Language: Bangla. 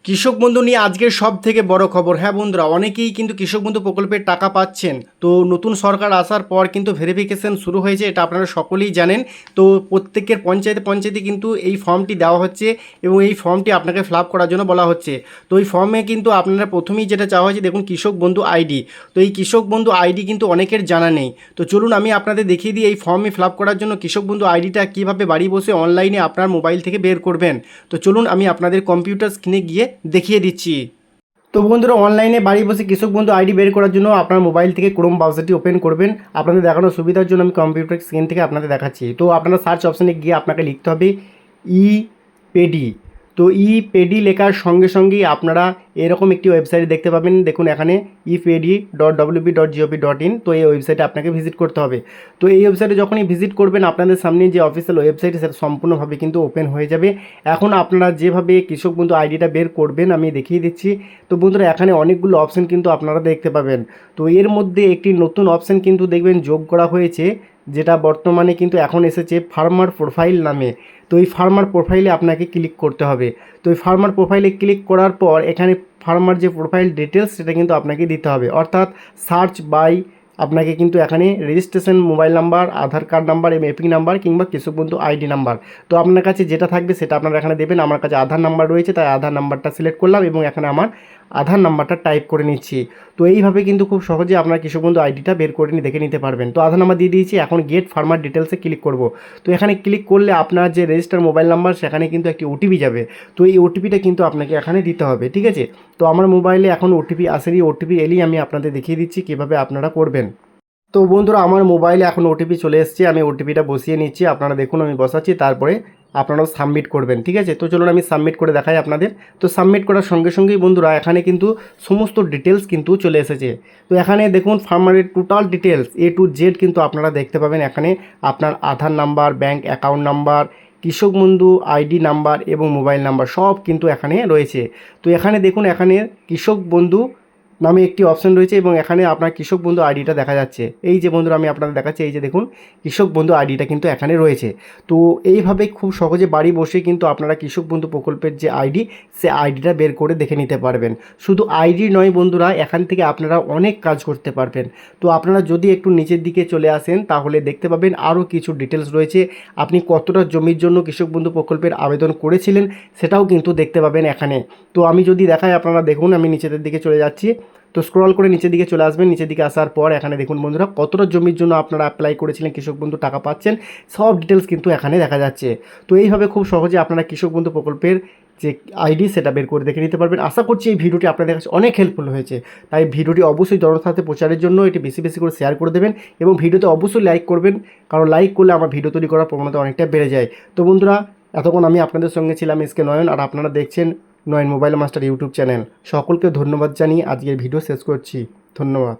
কৃষক বন্ধু নিয়ে আজকের সব থেকে বড় খবর। হ্যাঁ বন্ধুরা, অনেকেই কিন্তু কৃষক বন্ধু প্রকল্পের টাকা পাচ্ছেন। তো নতুন সরকার আসার পর কিন্তু ভেরিফিকেশন শুরু হয়েছে, এটা আপনারা সকলেই জানেন। তো প্রত্যেকের পঞ্চায়েতে পঞ্চায়েতে কিন্তু এই ফর্মটি দেওয়া হচ্ছে এবং এই ফর্মটি আপনাকে ফিল আপ করার জন্য বলা হচ্ছে। তো এই ফর্মে কিন্তু আপনারা প্রথমেই যেটা চাওয়া হয়েছে, দেখুন কৃষক বন্ধু আইডি। তো এই কৃষক বন্ধু আইডি কিন্তু অনেকের জানা নেই। তো চলুন আমি আপনাদের দেখিয়ে দিই এই ফর্মে ফিল আপ করার জন্য কৃষক বন্ধু আইডিটা কীভাবে বাড়ি বসে অনলাইনে আপনার মোবাইল থেকে বের করবেন। তো চলুন আমি আপনাদের কম্পিউটার স্ক্রিনে গিয়ে দেখিয়ে দিচ্ছি। তো বন্ধুরা, অনলাইনে বাড়ি বসে কৃষক বন্ধু আইডি বের করার জন্য আপনার মোবাইল থেকে ক্রোম ব্রাউজারটি ওপেন করবেন। আপনাদের দেখানোর সুবিধার জন্য আমি কম্পিউটার স্ক্রিন থেকে আপনাদের দেখাচ্ছি। তো আপনারা সার্চ অপশানে গিয়ে আপনাকে লিখতে হবে পেডি। তো পেডি লেখার সঙ্গে সঙ্গেই আপনারা এরকম একটি ওয়েবসাইট দেখতে পাবেন। দেখুন এখানে epedi.wp.gov.in। তো এই ওয়েবসাইটে আপনাকে ভিজিট করতে হবে। তো এই ওয়েবসাইটে যখনই ভিজিট করবেন, আপনাদের সামনে যে অফিসিয়াল ওয়েবসাইট সেটা সম্পূর্ণভাবে কিন্তু ওপেন হয়ে যাবে। এখন আপনারা যেভাবে কৃষক বন্ধু আইডিটা বের করবেন আমি দেখিয়ে দিচ্ছি। তো বন্ধুরা, এখানে অনেকগুলো অপশান কিন্তু আপনারা দেখতে পাবেন। তো এর মধ্যে একটি নতুন অপশান কিন্তু দেখবেন যোগ করা হয়েছে, যেটা বর্তমানে কিন্তু এখন এসেছে ফার্মার প্রোফাইল নামে। তো এই ফার্মার প্রোফাইলে আপনাকে ক্লিক করতে হবে। তো এই ফার্মার প্রোফাইলে ক্লিক করার পর এখানে ফার্মার যে প্রোফাইল ডিটেলস সেটা কিন্তু আপনাকে দিতে হবে, অর্থাৎ সার্চ বাই আপনাকে কিন্তু এখানে রেজিস্ট্রেশন মোবাইল নাম্বার, আধার কার্ড নাম্বার এবং এপিক নাম্বার কিংবা কৃষক বন্ধু আইডি নাম্বার। তো আপনার কাছে যেটা থাকবে সেটা আপনারা এখানে দেবেন। আমার কাছে আধার নাম্বার রয়েছে, তাই আধার নাম্বারটা সিলেক্ট করলাম এবং এখানে আমার আধার নাম্বারটা টাইপ করে নিচ্ছি। তো এইভাবে কিন্তু খুব সহজে আপনার কৃষক বন্ধু আইডিটা বের করে দেখে নিতে পারবেন। তো আধার নাম্বার দিয়ে দিয়েছি, এখন গেট ফার্মার ডিটেলসে ক্লিক করব। তো এখানে ক্লিক করলে আপনার যে রেজিস্টার মোবাইল নাম্বার সেখানে কিন্তু একটি ওটিপি যাবে। তো এই ওটিপিটা কিন্তু আপনাকে এখানে দিতে হবে, ঠিক আছে। তো আমার মোবাইলে এখন ওটিপি আসেনি, ওটিপি এলেই আমি আপনাদের দেখিয়ে দিচ্ছি কীভাবে আপনারা করবেন। তো বন্ধুরা, আমার মোবাইলে এখন ওটিপি চলে এসেছে, আমি ওটিপিটা বসিয়ে নিচ্ছি। আপনারা দেখুন আমি বসাচ্ছি, তারপরে আপনারাও সাবমিট করবেন, ঠিক আছে। তো চলুন আমি সাবমিট করে দেখাই আপনাদের। তো সাবমিট করার সঙ্গে সঙ্গেই বন্ধুরা এখানে কিন্তু সমস্ত ডিটেলস কিন্তু চলে এসেছে। তো এখানে দেখুন ফার্মারের total details A to Z কিন্তু আপনারা দেখতে পাবেন। এখানে আপনার Aadhaar number, bank account number, Krishak Bandhu ID number এবং মোবাইল নাম্বার সব কিন্তু এখানে রয়েছে। তো এখানে দেখুন এখানে কৃষক বন্ধু নামে একটি অপশন রয়েছে এবং এখানে আপনার কৃষক বন্ধু আইডিটা দেখা যাচ্ছে। এই যে বন্ধুরা আমি আপনাদের দেখাচ্ছি, এই যে দেখুন কৃষক বন্ধু আইডিটা কিন্তু এখানে রয়েছে। তো এইভাবে খুব সহজে বাড়ি বসে কিন্তু আপনারা কৃষক বন্ধু প্রকল্পের যে আইডি সে আইডিটা বের করে দেখে নিতে পারবেন। শুধু আইডি নয় বন্ধুরা, এখান থেকে আপনারা অনেক কাজ করতে পারবেন। তো আপনারা যদি একটু নিচের দিকে চলে আসেন তাহলে দেখতে পাবেন আরও কিছু ডিটেলস রয়েছে। আপনি কতটা জমির জন্য কৃষক বন্ধু প্রকল্পের আবেদন করেছিলেন সেটাও কিন্তু দেখতে পাবেন এখানে। তো আমি যদি দেখাই, আপনারা দেখুন আমি নিচের দিকে চলে যাচ্ছি। তো স্ক্রল করে নিচের দিকে চলে আসবেন। নিচের দিকে আসার পর এখানে দেখুন বন্ধুরা কতটা জমির জন্য আপনারা অ্যাপ্লাই করেছিলেন, কৃষক বন্ধু টাকা পাচ্ছেন, সব ডিটেলস কিন্তু এখানে দেখা যাচ্ছে। তো এইভাবে খুব সহজে আপনারা কৃষক বন্ধু প্রকল্পের যে আইডি সেটা বের করে দেখে নিতে পারবেন। আশা করছি এই ভিডিওটি আপনাদের কাছে অনেক হেল্পফুল হয়েছে। তাই ভিডিওটি অবশ্যই জনতার সাথে প্রচারের জন্য এটি বেশি বেশি করে শেয়ার করে দেবেন এবং ভিডিওতে অবশ্যই লাইক করবেন, কারণ লাইক করলে আমার ভিডিও তৈরি করার প্রবণতা অনেকটা বেড়ে যায়। তো বন্ধুরা, এতক্ষণ আমি আপনাদের সঙ্গে ছিলাম এসকে নয়ন, আর আপনারা দেখছেন নয়ন মোবাইল মাস্টার ইউটিউব চ্যানেল। সকলকে ধন্যবাদ জানিয়ে আজকের ভিডিও শেষ করছি। ধন্যবাদ।